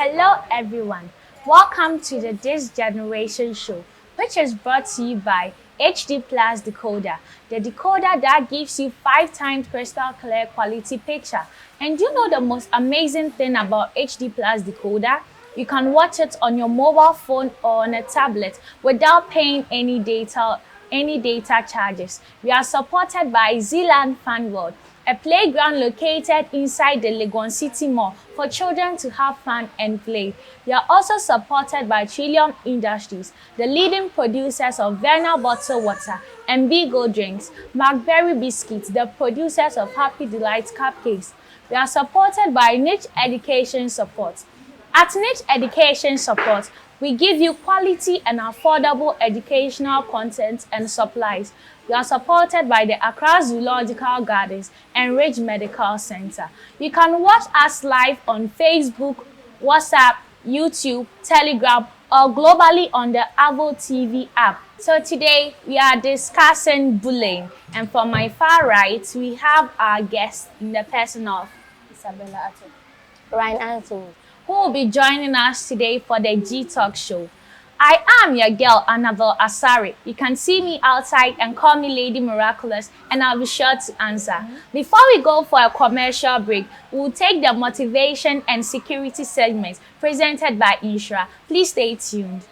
Hello everyone, welcome to the This Generation Show, which is brought to you by HD Plus Decoder, the decoder that gives you 5 times crystal clear quality picture. And you know the most amazing thing about HD Plus Decoder? You can watch it on your mobile phone or on a tablet without paying any data charges. We are supported by Zealand Fan World, a playground located inside the Legon City Mall for children to have fun and play. We are also supported by Trillium Industries, the leading producers of Verna bottled water and Bigo drinks, Blackberry biscuits, the producers of Happy Delight cupcakes. We are supported by Niche Education Support. At Niche Education Support, we give you quality and affordable educational content and supplies. We are supported by the Accra Zoological Gardens and Ridge Medical Center. You can watch us live on Facebook, WhatsApp, YouTube, Telegram, or globally on the Avo TV app. So today we are discussing bullying, and from my far right, we have our guest in the person of Isabella Ato. Ryan Anthony. who will be joining us today for the G Talk show. I am your girl, Anabel Asare. You can see me outside and call me Lady Miraculous, and I'll be sure to answer. Before we go for a commercial break, we'll take the motivation and security segment presented by Inshra. Please stay tuned.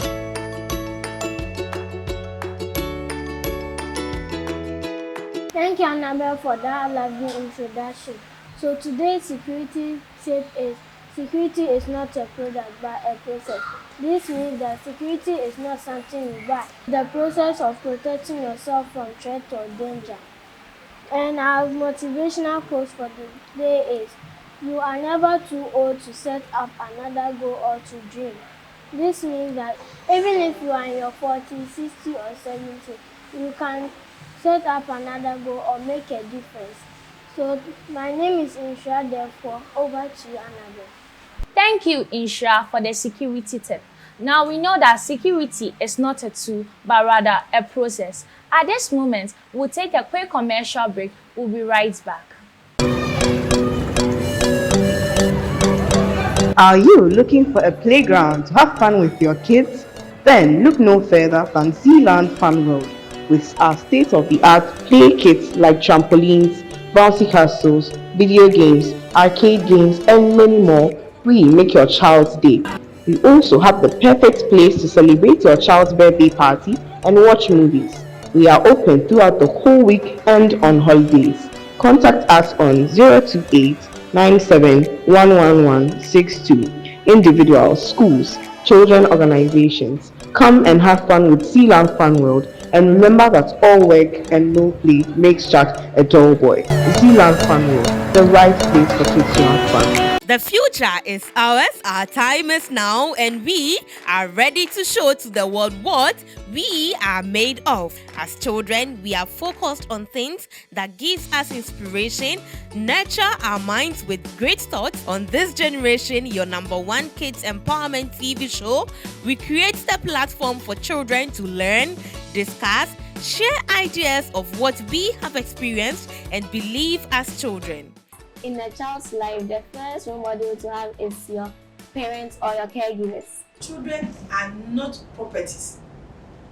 Thank you, Anabel, for that lovely introduction. So today's security tip is security is not a product but a process. This means that security is not something you buy, the process of protecting yourself from threat or danger. And our motivational quote for the day is, you are never too old to set up another goal or to dream. This means that even if you are in your 40s, 60 or 70, you can set up another goal or make a difference. So my name is Inshra, therefore over to you, Anabel. Thank you, Inshra, for the security tip. Now we know that security is not a tool, but rather a process. At this moment, we'll take a quick commercial break. We'll be right back. Are you looking for a playground to have fun with your kids? Then look no further than Zealand Fun World. With our state-of-the-art play kits like trampolines, bouncy castles, video games, arcade games, and many more, we make your child's day. We also have the perfect place to celebrate your child's birthday party and watch movies. We are open throughout the whole week and on holidays. Contact us on 028 97 11162. Individuals, schools, children organizations. Come and have fun with Zealand Fun World, and remember that all work and no play makes Jack a dull boy. Zealand Fun World, the right place for kids to have fun. The future is ours, our time is now, and we are ready to show to the world what we are made of. As children, we are focused on things that gives us inspiration, nurture our minds with great thoughts. On This Generation, your #1 kids empowerment TV show, we create the platform for children to learn, discuss, share ideas of what we have experienced and believe as children. In a child's life, the first role model to have is your parents or your caregivers. Children are not properties.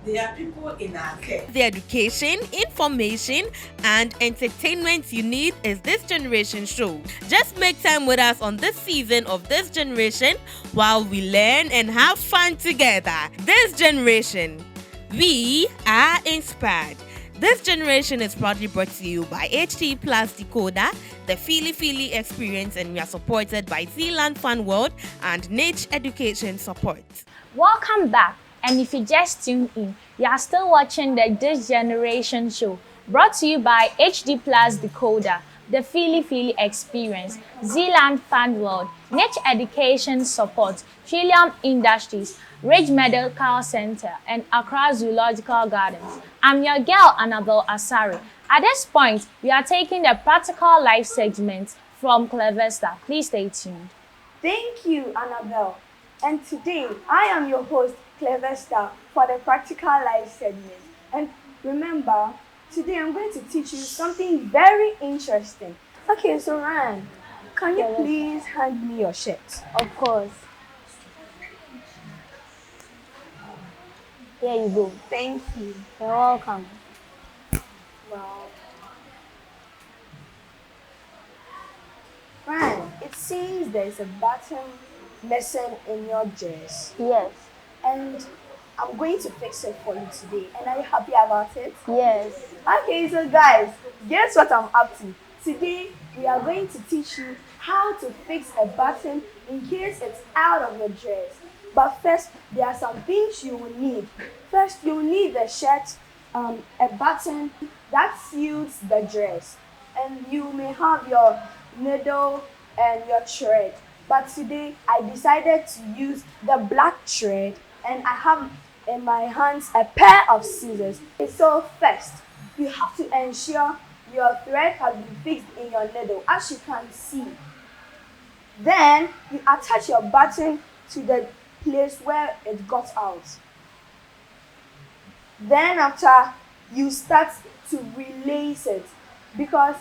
They are people in our care. The education, information, and entertainment you need is This Generation show. Just make time with us on this season of This Generation while we learn and have fun together. This Generation, we are inspired. This Generation is proudly brought to you by HD Plus Decoder, the Feely Experience, and we are supported by Zealand Fun World and Niche Education Support. Welcome back. And if you just tuned in, you are still watching the This Generation show, brought to you by HD Plus Decoder, the Feely Experience, Zealand Fun World, Niche Education Support, Trillium Industries, Ridge Medical Center, and Accra Zoological Gardens. I'm your girl, Anabel Asare. At this point, we are taking the practical life segment from Clevester. Please stay tuned. Thank you, Anabel. And today, I am your host, Clevester, for the Practical Life segment. And remember, today I'm going to teach you something very interesting. Okay, so Ryan, can you please hand me your shirt? Of course. Here you go. Thank you. You're welcome. Wow. Ryan, it seems there's a button missing in your dress. Yes. And I'm going to fix it for you today. And are you happy about it? Yes. Okay, so guys, guess what I'm up to? Today, we are going to teach you how to fix a button in case it's out of your dress. But first, there are some things you will need. First, you will need the shirt, a button that suits the dress. And you may have your needle and your thread. But today, I decided to use the black thread, and I have in my hands a pair of scissors. So first, you have to ensure your thread has been fixed in your needle, as you can see. Then you attach your button to the place where it got out. Then after, you start to relace it, because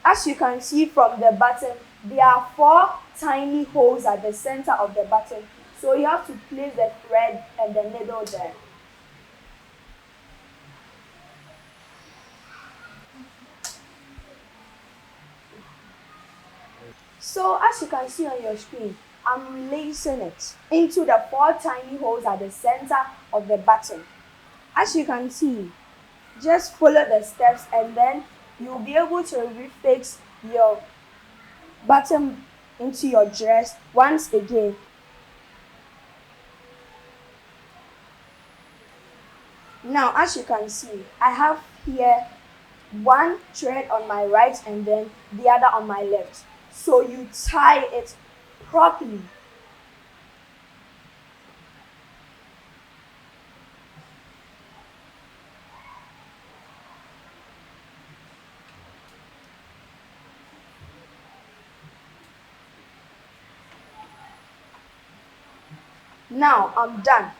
as you can see from the button, there are 4 tiny holes at the center of the button. So you have to place the thread and the needle there. So as you can see on your screen, I'm relacing it into the 4 tiny holes at the center of the button. As you can see, just follow the steps and then you'll be able to refix your button into your dress once again. Now, as you can see, I have here 1 thread on my right and then the other on my left. So you tie it properly. Now I'm done.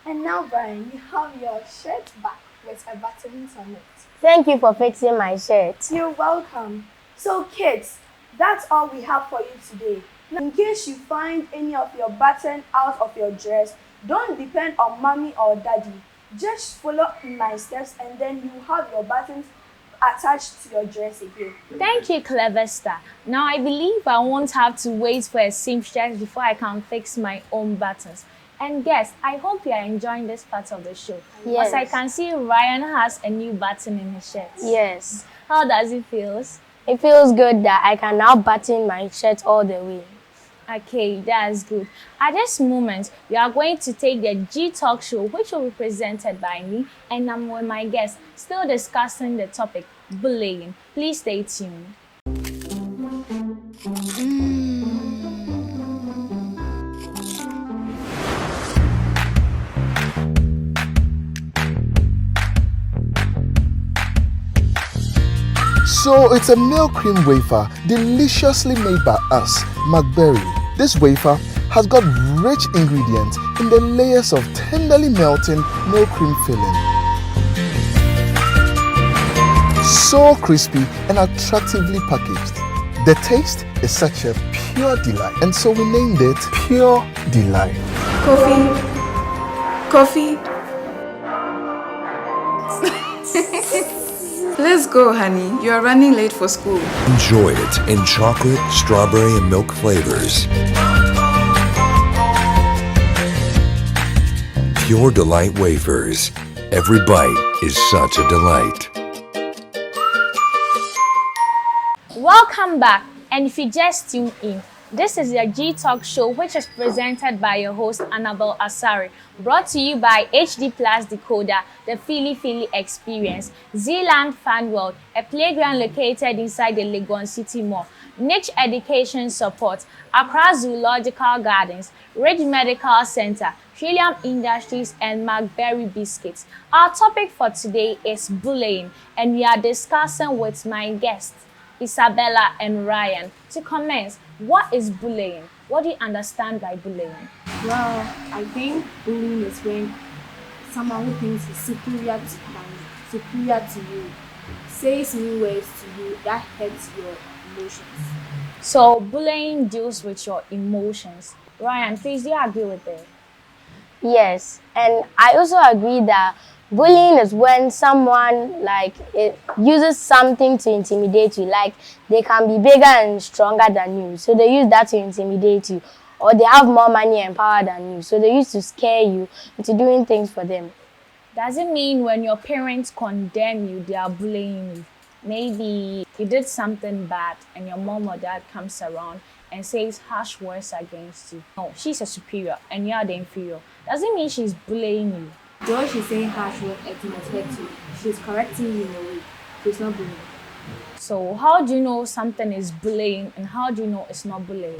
And now Brian, you have your shirt back with a button on it. Thank you for fixing my shirt. You're welcome. So kids, that's all we have for you today. Now, in case you find any of your button out of your dress, don't depend on mommy or daddy. Just follow my steps and then you have your buttons attached to your dress again. Thank you, Clever Star. Now I believe I won't have to wait for a seamstress before I can fix my own buttons. And guys, I hope you are enjoying this part of the show. Yes. Because I can see Ryan has a new button in his shirt. Yes. How does it feel? It feels good that I can now button my shirt all the way. Okay, that's good. At this moment, we are going to take the G Talk show, which will be presented by me, and I'm with my guests, still discussing the topic, bullying. Please stay tuned. So it's a milk cream wafer deliciously made by us, McBerry. This wafer has got rich ingredients in the layers of tenderly melting milk cream filling. So crispy and attractively packaged. The taste is such a pure delight, and so we named it Pure Delight. Coffee. Let's go, honey. You are running late for school. Enjoy it in chocolate, strawberry, and milk flavors. Pure Delight wafers. Every bite is such a delight. Welcome back, and if you just tuned in, this is the G Talk show, which is presented by your host Anabel Asare, brought to you by HD Plus Decoder, the Philly Philly Experience, Zealand Fan World, a playground located inside the Legon City Mall, Niche Education Support, Accra Zoological Gardens, Ridge Medical Center, Trillium Industries, and McBerry Biscuits. Our topic for today is bullying, and we are discussing with my guests, Isabella and Ryan. To commence, what is bullying? What do you understand by bullying? Well, I think bullying is when someone who thinks is superior to you says mean words to you that hurts your emotions. So bullying deals with your emotions. Ryan, please, do you agree with it? Yes, and I also agree that bullying is when someone like it uses something to intimidate you. Like they can be bigger and stronger than you, so they use that to intimidate you. Or they have more money and power than you, so they used to scare you into doing things for them. Does it mean when your parents condemn you, they are bullying you? Maybe you did something bad and your mom or dad comes around and says harsh words against you. No, she's a superior and you are the inferior. Does it mean she's bullying you? Though she's saying harsh words, it must hurt you. She's correcting you in a way. She's not bullying. So how do you know something is bullying and how do you know it's not bullying?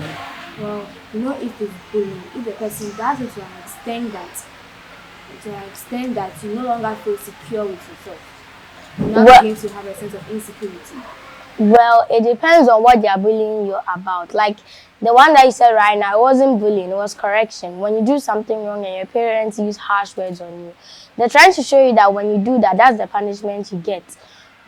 Well, you know if it's bullying, if the person does it to an extent that you no longer feel secure with yourself. You're not going to have a sense of insecurity. Well, it depends on what they are bullying you about. Like the one that you said right now, it wasn't bullying, it was correction. When you do something wrong and your parents use harsh words on you, they're trying to show you that when you do that, that's the punishment you get.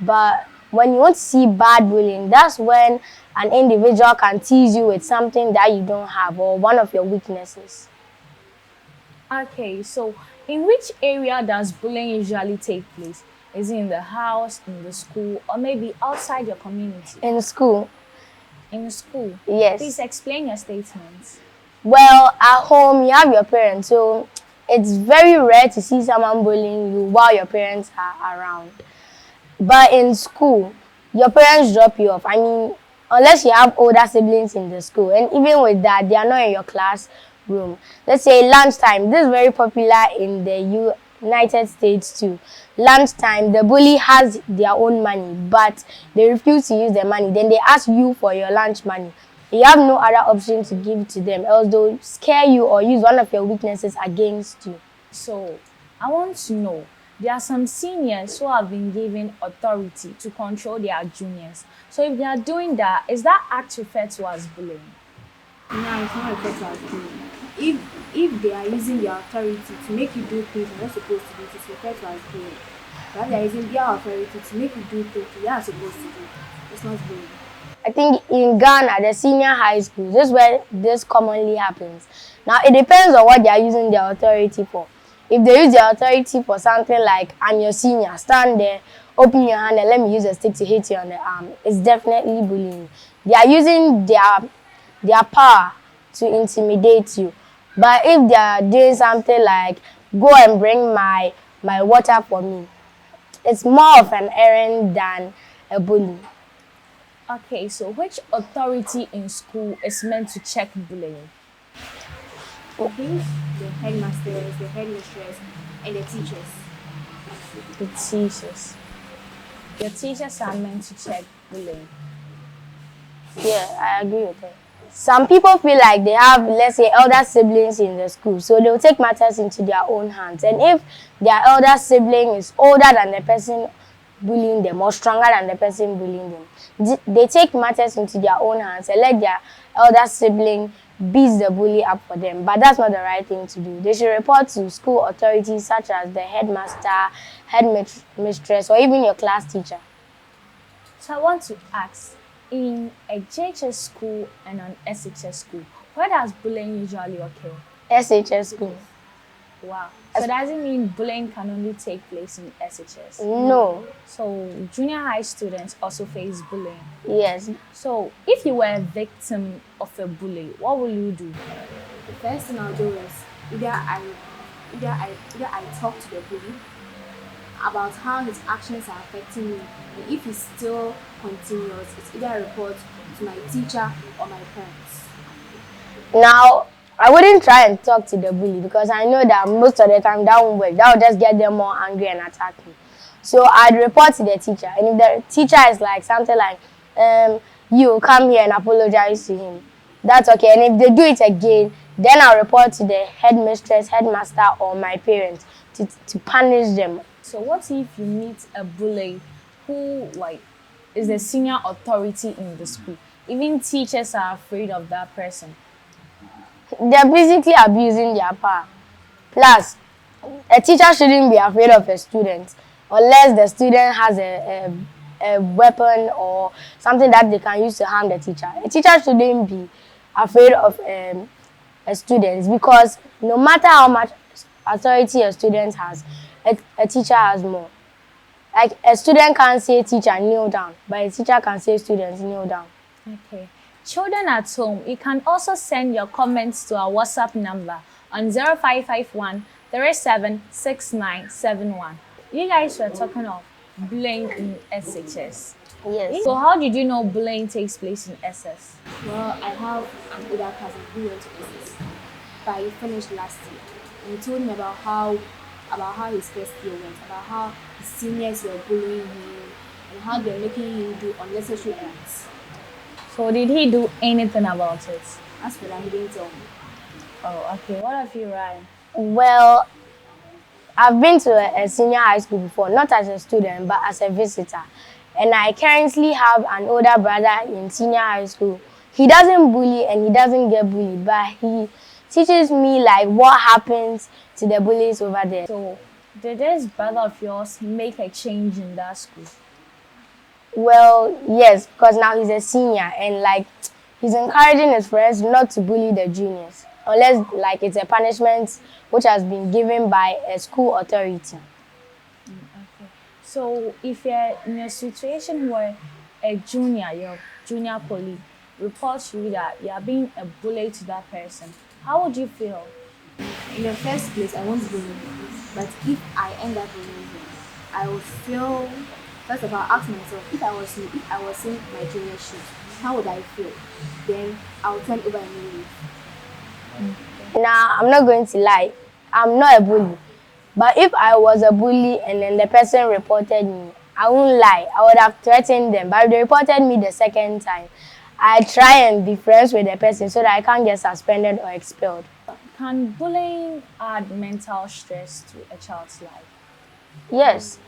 But when you want to see bad bullying, that's when an individual can tease you with something that you don't have or one of your weaknesses. Okay, so in which area does bullying usually take place? Is it in the house, in the school, or maybe outside your community? In school. In school? Yes. Please explain your statements. Well, at home, you have your parents, so it's very rare to see someone bullying you while your parents are around. But in school, your parents drop you off. I mean, unless you have older siblings in the school, and even with that, they are not in your classroom. Let's say lunchtime. This is very popular in the United States too. Lunchtime, the bully has their own money, but they refuse to use their money. Then they ask you for your lunch money. You have no other option to give to them, else they'll scare you or use one of your weaknesses against you. So, I want to know, there are some seniors who have been given authority to control their juniors. So if they are doing that, is that act referred to as bullying? No, it's not referred to as bullying. If they are using their authority to make you do things you're not supposed to do, it's referred to as bullying. But they are using their authority to make you do things you are supposed to do, it's not bullying. I think in Ghana, the senior high school, this is where this commonly happens. Now, it depends on what they are using their authority for. If they use their authority for something like, I'm your senior, stand there, open your hand and let me use a stick to hit you on the arm, it's definitely bullying. They are using their power to intimidate you. But if they are doing something like, go and bring my water for me, it's more of an errand than a bully. Okay, so which authority in school is meant to check bullying? I think the headmasters, the headmistress, and the teachers. The teachers. The teachers are meant to check bullying. Yeah, I agree with that. Some people feel like they have, let's say, elder siblings in the school, so they'll take matters into their own hands. And if their elder sibling is older than the person bullying them or stronger than the person bullying them, they take matters into their own hands and let their elder sibling beat the bully up for them. But that's not the right thing to do. They should report to school authorities such as the headmaster, headmistress, or even your class teacher. So I want to ask, in a JHS school and an SHS school, where does bullying usually occur? SHS school. Wow. So does it mean bullying can only take place in SHS? No. So junior high students also face bullying? Yes. So if you were a victim of a bully, what will you do? The first thing I'll do is either I talk to the bully about how his actions are affecting me, and if he still continues, it's either I report to my teacher or my parents. Now, I wouldn't try and talk to the bully because I know that most of the time that won't work. That will just get them more angry and attack me. So I'd report to the teacher, and if the teacher is like something like, you come here and apologize to him, that's okay. And if they do it again, then I'll report to the headmistress, headmaster, or my parents to punish them. So what if you meet a bully who is the senior authority in the school? Even teachers are afraid of that person. They're basically abusing their power. Plus, a teacher shouldn't be afraid of a student unless the student has a weapon or something that they can use to harm the teacher. A teacher shouldn't be afraid of a student because no matter how much authority a student has, a teacher has more. Like a student can't say teacher kneel down, but a teacher can say students kneel down. Okay. Children at home, you can also send your comments to our WhatsApp number on 0551 376971. You guys were talking of bullying in SHS. Yes. So how did you know bullying takes place in SS? Well, I have an older cousin who went to SS, but he finished last year. And he told me about how his first year went, about how his seniors were bullying him, and how they're making him do unnecessary acts. So did he do anything about it? As for that, he didn't tell me. Oh, okay. What have you, Ryan? Well, I've been to a senior high school before, not as a student, but as a visitor. And I currently have an older brother in senior high school. He doesn't bully and he doesn't get bullied, but he teaches me like what happens to the bullies over there. So did this brother of yours make a change in that school? Well, yes, because now he's a senior and like he's encouraging his friends not to bully the juniors unless like it's a punishment which has been given by a school authority. Okay. So if you're in a situation where a junior, your junior colleague, reports you that you are being a bully to that person, how would you feel? In the first place, I won't bully him. But if I end up bullying him, I would feel, first of all, ask myself, if I was in my junior shoes, how would I feel? Then I'll turn over a new leaf. Now, I'm not going to lie. I'm not a bully. But if I was a bully and then the person reported me, I won't lie. I would have threatened them. But if they reported me the second time, I try and be friends with the person so that I can't get suspended or expelled. Can bullying add mental stress to a child's life? Yes.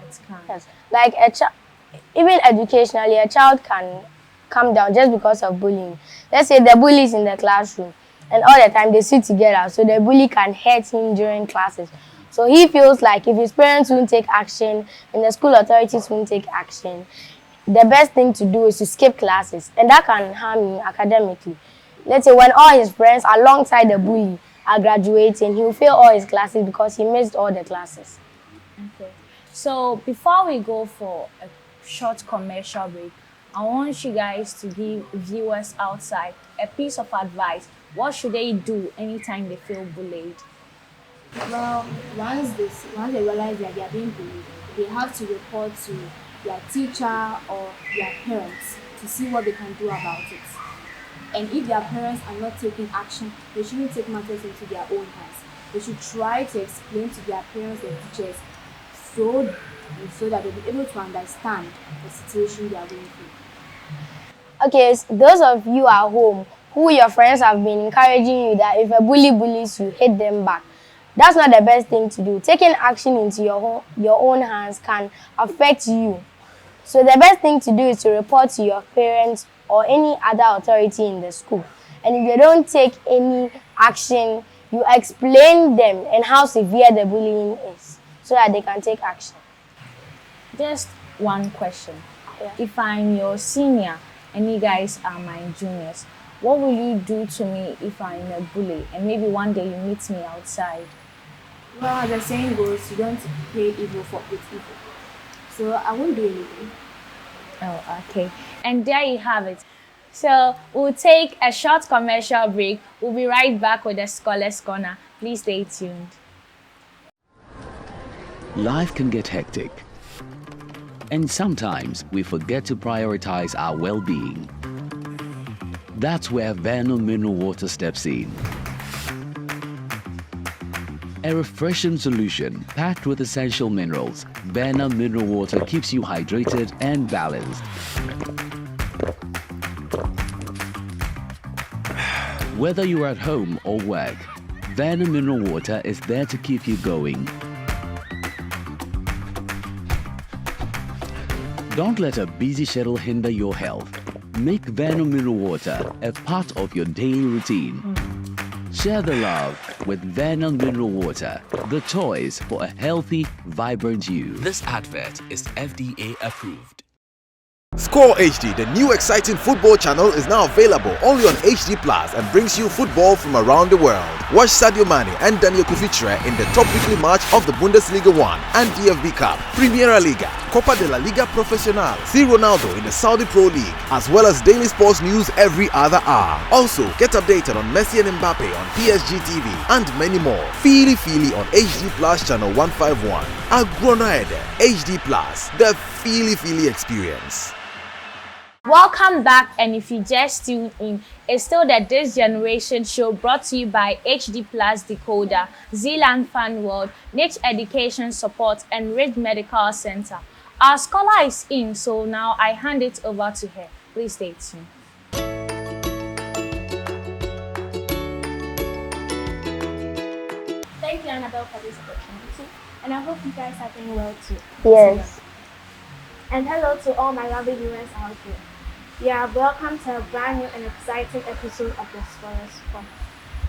It can. Yes. Like even educationally, a child can come down just because of bullying. Let's say the bully is in the classroom and all the time they sit together, so the bully can hurt him during classes. So he feels like if his parents won't take action and the school authorities won't take action, the best thing to do is to skip classes, and that can harm him academically. Let's say when all his friends alongside the bully are graduating, he'll fail all his classes because he missed all the classes. Okay. So before we go for a short commercial break, I want you guys to give viewers outside a piece of advice. What should they do anytime they feel bullied? Well, once they realize that they are being bullied, they have to report to their teacher or their parents to see what they can do about it. And if their parents are not taking action, they shouldn't take matters into their own hands. They should try to explain to their parents and teachers so that they'll be able to understand the situation they are going through. Okay, so those of you at home who your friends have been encouraging you that if a bully bullies you, hit them back. That's not the best thing to do. Taking action into your own hands can affect you. So the best thing to do is to report to your parents or any other authority in the school. And if they don't take any action, you explain them and how severe the bullying is so that they can take action. Just one question. Yeah. If I'm your senior and you guys are my juniors, what will you do to me if I'm a bully and maybe one day you meet me outside? Well, as the saying goes, you don't pay evil with evil. So I won't do anything. Oh, okay. And there you have it. So we'll take a short commercial break. We'll be right back with the Scholars Corner. Please stay tuned. Life can get hectic. And sometimes we forget to prioritize our well-being. That's where Vano Mineral Water steps in. A refreshing solution packed with essential minerals, Vano Mineral Water keeps you hydrated and balanced. Whether you're at home or work, Vano Mineral Water is there to keep you going. Don't let a busy schedule hinder your health. Make Vano Mineral Water a part of your daily routine. Share the love with Vano Mineral Water, the choice for a healthy, vibrant you. This advert is FDA approved. Score HD, the new exciting football channel, is now available only on HD Plus and brings you football from around the world. Watch Sadio Mane and Daniel Kufitre in the top weekly match of the Bundesliga 1 and DFB Cup, Primera Liga, Copa de la Liga Profesional, see Ronaldo in the Saudi Pro League, as well as daily sports news every other hour. Also, get updated on Messi and Mbappe on PSG TV and many more. Feely on HD Plus channel 151. Agronaede HD Plus, the Feely experience. Welcome back, and if you just tuned in, it's still the This Generation show brought to you by HD Plus Decoder, Zealand Fan World, Niche Education Support, and Ridge Medical Center. Our scholar is in, so now I hand it over to her. Please stay tuned. Thank you, Anabel, for this opportunity, and I hope you guys are doing well too. Yes. And hello to all my lovely viewers out there. You are welcome to a brand new and exciting episode of the Scholars Forum.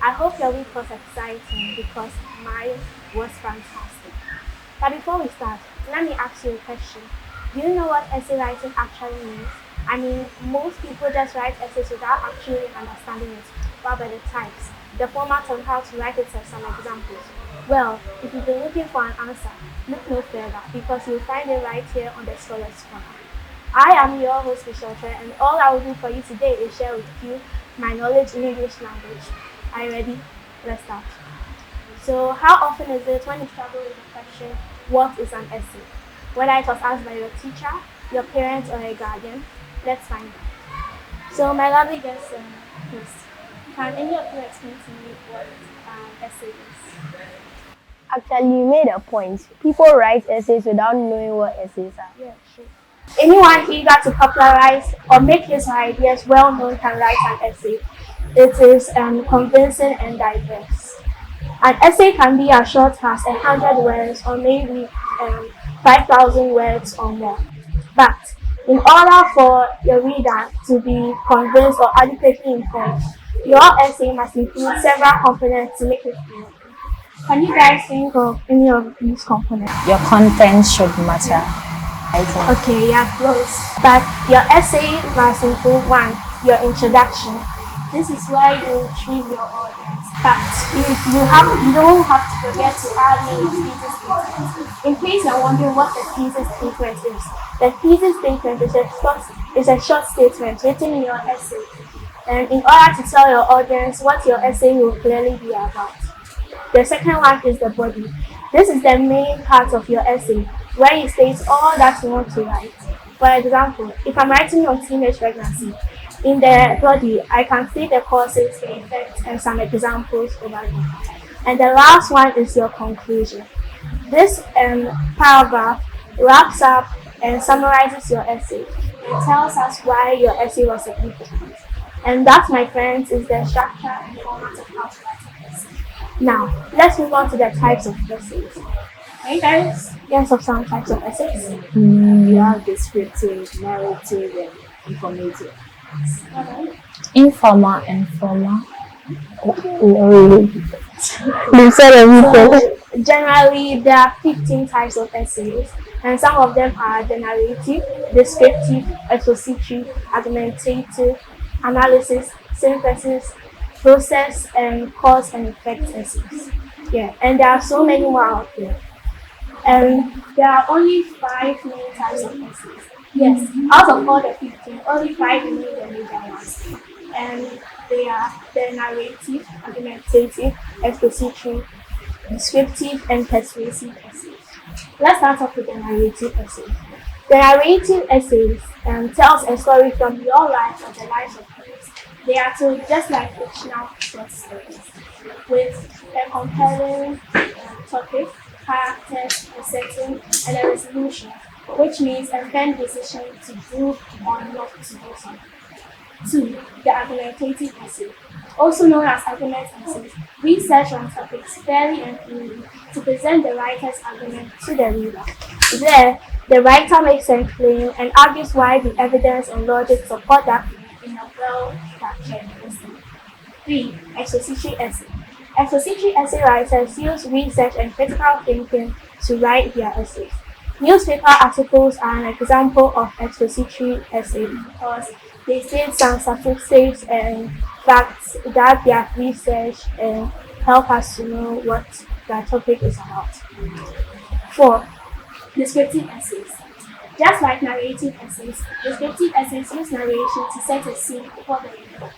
I hope your week was exciting because mine was fantastic. But before we start, let me ask you a question. Do you know what essay writing actually means? I mean, most people just write essays without actually understanding it. What about the types, the format on how to write it, and some examples? Well, if you've been looking for an answer, look no further because you'll find it right here on the Scholars Forum. I am your host, Michelle, and all I will do for you today is share with you my knowledge in English language. Are you ready? Let's start. So, how often is it when you struggle with the question, what is an essay? Whether it was asked by your teacher, your parents, or a guardian? Let's find out. So, my lovely guest host, can any of you explain to me what an essay is? Actually, you made a point. People write essays without knowing what essays are. Yeah, sure. Anyone eager to popularize or make his ideas well known can write an essay. It is convincing and diverse. An essay can be as short as 100 words or maybe 5,000 words or more. But in order for your reader to be convinced or adequately informed, your essay must include several components to make it feel. Can you guys think of any of these components? Your content should matter. Okay, yeah, close. But your essay must include one, your introduction. This is where you treat your audience. But you don't have to forget to add in your thesis statement. In case you're wondering what the thesis statement is, the thesis statement is a short statement written in your essay. And in order to tell your audience what your essay will clearly be about. The second one is the body. This is the main part of your essay, where you state all that you want to write. For example, if I'm writing on teenage pregnancy, in the body, I can state the causes, the effects, and some examples over there. And the last one is your conclusion. This paragraph wraps up and summarizes your essay. It tells us why your essay was significant. And that, my friends, is the structure and format of how to write an essay. Now, let's move on to the types of essays. Hey guys, guess of some types of essays. You have descriptive, narrative, and informative. Informal and formal. You said everything. So, generally, there are 15 types of essays, and some of them are the narrative, descriptive, expository, argumentative, analysis, synthesis, process, and cause and effect essays. Yeah, and there are so many more out there. And there are only 5 main types of essays. Yes, out of all the 15, only 5 remain the major ones. And they are the narrative, argumentative, expository, descriptive, and persuasive essays. Let's start off with the narrative essays. The narrative essays tells a story from your life or the lives of others. They are told just like fictional short stories, with a compelling topic, characters, a setting, and a resolution, which means a firm decision to do or not to do something. 2. The argumentative essay. Also known as argument essays, research on topics fairly and clearly to present the writer's argument to the reader. There, the writer makes a claim and argues why the evidence and logic support that in a well-structured essay. 3. Expository essay. Expository essay writers use research and critical thinking to write their essays. Newspaper articles are an example of expository essay because they state some statistics and facts that they have researched and help us to know what the topic is about. 4. Descriptive essays. Just like narrative essays, descriptive essays use narration to set a scene for the reader.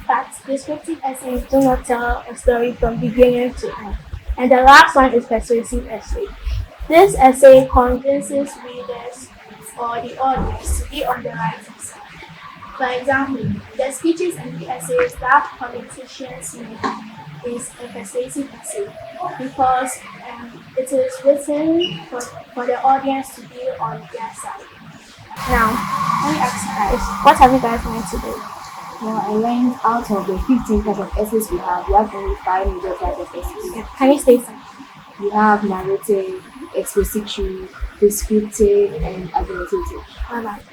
But descriptive essays do not tell a story from beginning to end. And the last one is persuasive essay. This essay convinces readers or the audience to be on the right side. For example, the speeches and the essays that politicians make is a persuasive essay because it is written for the audience to be on their side. Now, let me ask you guys, what have you guys learned today? Well, I learned out of the 15 types of essays we have only 5 major types of essays. Can you say something? We have narrative, expository, descriptive, and argumentative.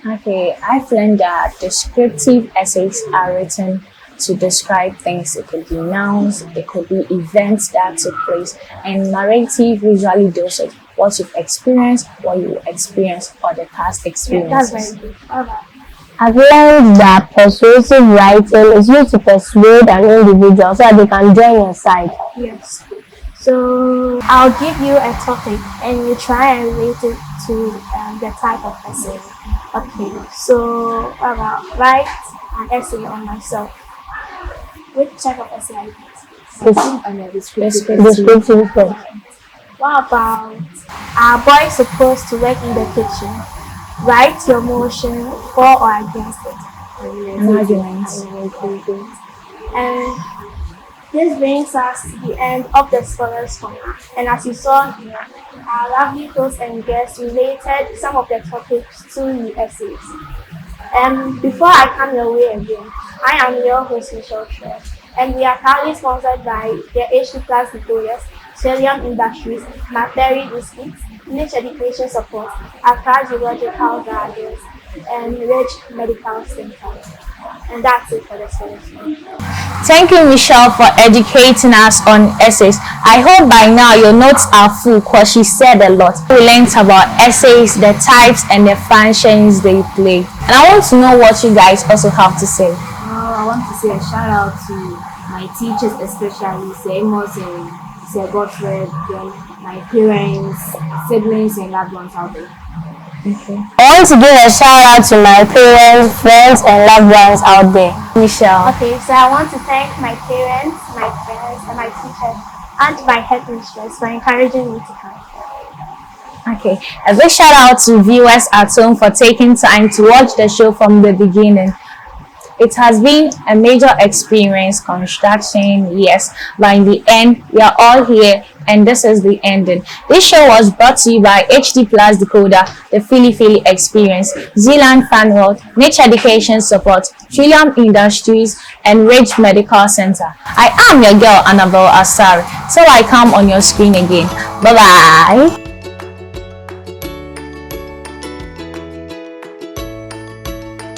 Okay, I've learned that descriptive essays are written to describe things. It could be nouns, it could be events that took place, and narrative usually deals with what you've experienced, what you experienced, or the past experiences. That's very good. I've learned that persuasive writing is used to persuade an individual so that they can join your side. Yes. So I'll give you a topic and you try and relate it to the type of essay. Okay, so write an essay on myself. Which type of essay are you Descriptive. What about, are boys supposed to work in the kitchen? Write your motion for or against it. And this brings us to the end of the Scholars Corner. And as you saw here, our lovely hosts and guests related some of the topics to the essays. And before I come your way again, I am your host, Michelle Tre, and we are proudly sponsored by the HD Plus Decoders, Trillium Industries, McBerry Biscuits, Niche Education Support, Accra Geological Gardens, and Ridge Medical Center. And that's it for the session. Thank you, Michelle, for educating us on essays. I hope by now your notes are full because she said a lot. We learned about essays, the types, and the functions they play. And I want to know what you guys also have to say. I want to say a shout out to my teachers, especially Sir Amos and Sir Godfred, then my parents, siblings, and loved ones out there. Okay. I want to give a shout out to my parents, friends, and loved ones out there. Michelle. Okay, so I want to thank my parents, my friends, and my teachers, and my headmistress for encouraging me to come. Okay, a big shout out to viewers at home for taking time to watch the show from the beginning. It has been a major experience, construction, yes, but in the end, we are all here and this is the ending. This show was brought to you by HD Plus Decoder, the Philly Experience, Zealand Fan World, Niche Education Support, Trillium Industries, and Ridge Medical Center. I am your girl, Anabel Asare, till I come on your screen again. Bye-bye.